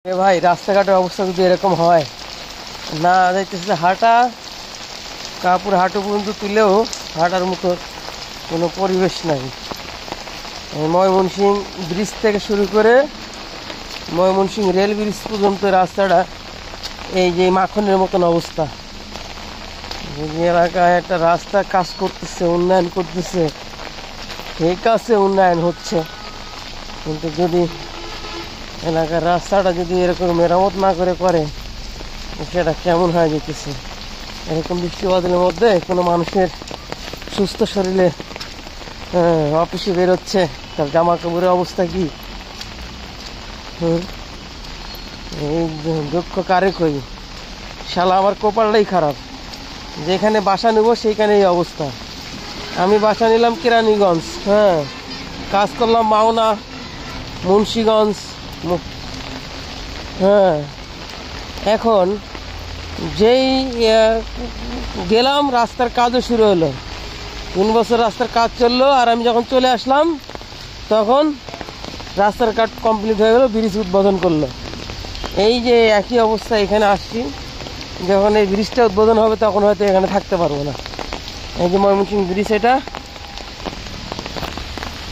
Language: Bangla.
এ ভাই, রাস্তাঘাটের অবস্থা যদি এরকম হয়, না যাইতেছে হাঁটা, কাপড় হাঁটু পর্যন্ত তুলেও হাঁটার মতো কোনো পরিবেশ নাই। ময়মনসিংহ ব্রিজ থেকে শুরু করে ময়মনসিংহ রেল ব্রিজ পর্যন্ত রাস্তাটা এই যে মাখনের মতন অবস্থা। এই এলাকায় একটা রাস্তা কাজ করতেছে, উন্নয়ন করতেছে, ঠিক আছে উন্নয়ন হচ্ছে, কিন্তু যদি এলাকার রাস্তাটা যদি এরকম মেরামত না করে সেটা কেমন হয়ে যেতেছে। এরকম বৃষ্টি বাদলের মধ্যে কোনো মানুষের সুস্থ শরীরে অফিসে বেরোচ্ছে, তার জামা কাপড়ের অবস্থা কি? এই দুঃখ কারে কই? শালা আমার কপালটাই খারাপ, যেখানে বাসা নেব সেইখানে এই অবস্থা। আমি বাসা নিলাম কেরানীগঞ্জ, কাজ করলাম মাওনা, মুন্সিগঞ্জ, এখন যেই গেলাম রাস্তার কাজও শুরু হলো। 3 বছর রাস্তার কাজ চললো, আর আমি যখন চলে আসলাম তখন রাস্তার কাজ কমপ্লিট হয়ে গেলো, ব্রিজ উদ্বোধন করলো। এই যে একই অবস্থা, এখানে আসছি, যখন এই ব্রিজটা উদ্বোধন হবে তখন হয়তো এখানে থাকতে পারবো না। এই যে ময়মনসিংহ ব্রিজ, এটা